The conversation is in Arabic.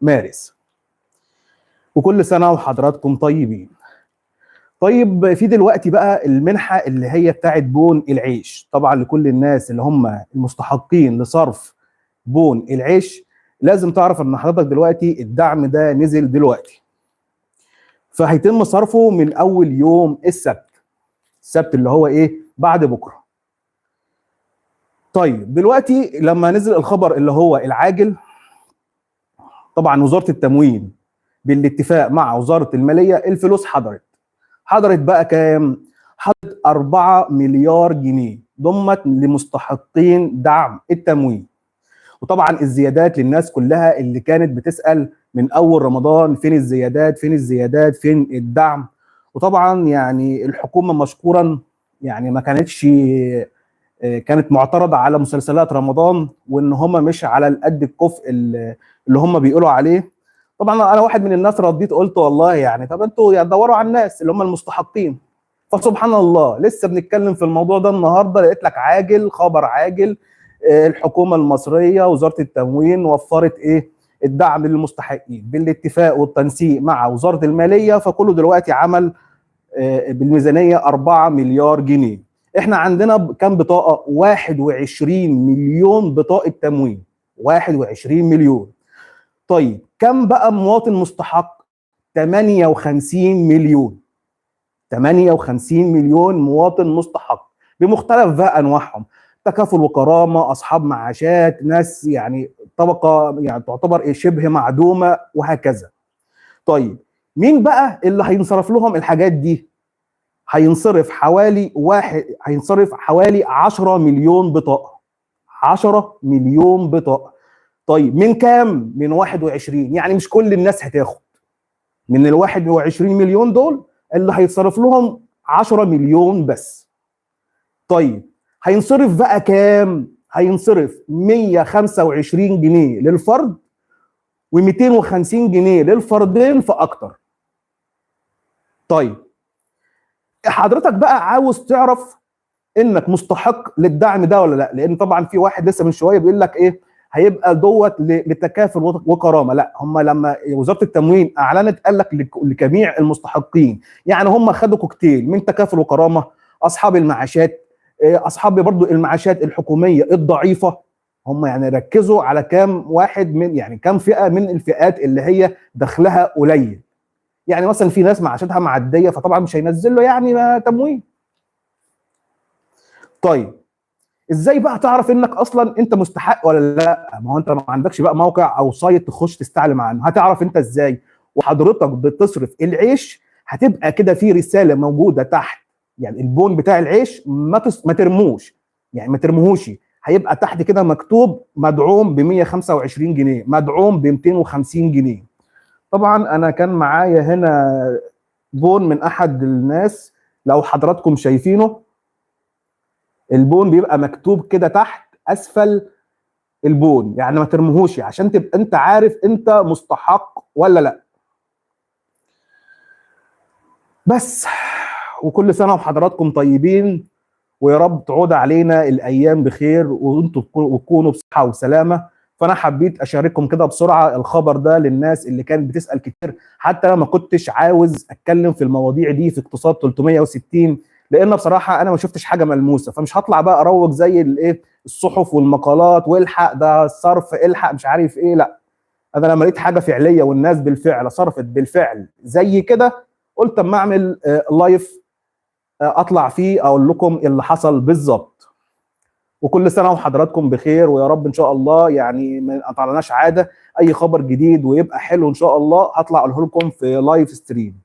مارس. وكل سنة وحضراتكم طيبين. طيب في دلوقتي بقى المنحة اللي هي بتاعت بون العيش، طبعا لكل الناس اللي هم المستحقين لصرف بون العيش لازم تعرف ان حضرتك دلوقتي الدعم ده نزل دلوقتي، فهيتم صرفه من اول يوم السبت اللي هو ايه بعد بكره. طيب دلوقتي لما نزل الخبر اللي هو العاجل، طبعا وزارة التموين بالاتفاق مع وزارة المالية الفلوس حضرت بقى كام؟ حضرت 4 مليار جنيه ضمت لمستحقين دعم التموين. وطبعا الزيادات للناس كلها اللي كانت بتسأل من اول رمضان فين الزيادات فين الدعم. وطبعا يعني الحكومة مشكورا يعني ما كانتش كانت معترضة على مسلسلات رمضان وان هم مش على القد الكفء اللي هم بيقولوا عليه. طبعا انا واحد من الناس رديت قلت والله يعني طب انتوا يعني دوروا على الناس اللي هم المستحقين. فسبحان الله لسه بنتكلم في الموضوع ده النهارده لقيت لك خبر عاجل، الحكومه المصريه وزاره التموين وفرت الدعم للمستحقين بالاتفاق والتنسيق مع وزاره الماليه، فكله دلوقتي عمل بالميزانيه 4 مليار جنيه. احنا عندنا كام بطاقه؟ 21 مليون بطاقه تموين، 21 مليون. طيب كم بقى مواطن مستحق؟ 58 مليون. 58 مليون مواطن مستحق بمختلف بقى انواعهم، تكافل وكرامه، اصحاب معاشات، ناس يعني طبقه يعني تعتبر شبه معدومه وهكذا. طيب مين بقى اللي هينصرف لهم الحاجات دي؟ هينصرف حوالي 10 مليون بطاقه. 10 مليون بطاقه. طيب من كام؟ من 21. يعني مش كل الناس هتاخد من ال 21 مليون دول، اللي هيتصرف لهم 10 مليون بس. طيب هينصرف بقى كام؟ هينصرف 125 جنيه للفرد و250 جنيه للفردين فاكتر. طيب حضرتك بقى عاوز تعرف انك مستحق للدعم ده ولا لا؟ لان طبعا في واحد لسه من شويه بيقول لك هيبقى دوت لتكافل وكرامه. لا، هم لما وزاره التموين اعلنت قال لك لجميع المستحقين، يعني هم خدوا كوكتيل من تكافل وكرامه، اصحاب المعاشات، اصحاب برضو المعاشات الحكوميه الضعيفه. هم يعني ركزوا على كام واحد من يعني كام فئه من الفئات اللي هي دخلها قليل. يعني مثلا في ناس معاشاتها معديه فطبعا مش هينزل له يعني تموين. طيب ازاي بقى تعرف انك اصلا انت مستحق ولا لا؟ ما هو انت ما عندكش بقى موقع او سايت تخش تستعلم عنه، هتعرف انت ازاي؟ وحضرتك بتصرف العيش هتبقى كده في رساله موجوده تحت، يعني البون بتاع العيش ما ترموش، يعني ما ترموهوش، هيبقى تحت كده مكتوب مدعوم ب 125 جنيه، مدعوم ب 250 جنيه. طبعا انا كان معايا هنا بون من احد الناس، لو حضراتكم شايفينه البون بيبقى مكتوب كده تحت اسفل البون، يعني ما ترموهوش عشان تبقى انت عارف انت مستحق ولا لا. بس وكل سنه وحضراتكم طيبين، ويا رب تعود علينا الايام بخير وانتم تكونوا بصحه وسلامه. فانا حبيت اشارككم كده بسرعه الخبر ده للناس اللي كانت بتسال كتير، حتى انا ما كنتش عاوز اتكلم في المواضيع دي في اقتصاد 360 لان بصراحه انا ما شفتش حاجه ملموسه، فمش هطلع بقى اروج زي الصحف والمقالات والحق ده الصرف الحق مش عارف لا. انا لما لقيت حاجه فعليه والناس بالفعل صرفت بالفعل زي كده قلت اما اعمل لايف اطلع فيه اقول لكم اللي حصل بالظبط. وكل سنه وحضراتكم بخير، ويا رب ان شاء الله يعني ما قطعناش عاده، اي خبر جديد ويبقى حلو ان شاء الله هطلع اقوله لكم في لايف ستريم.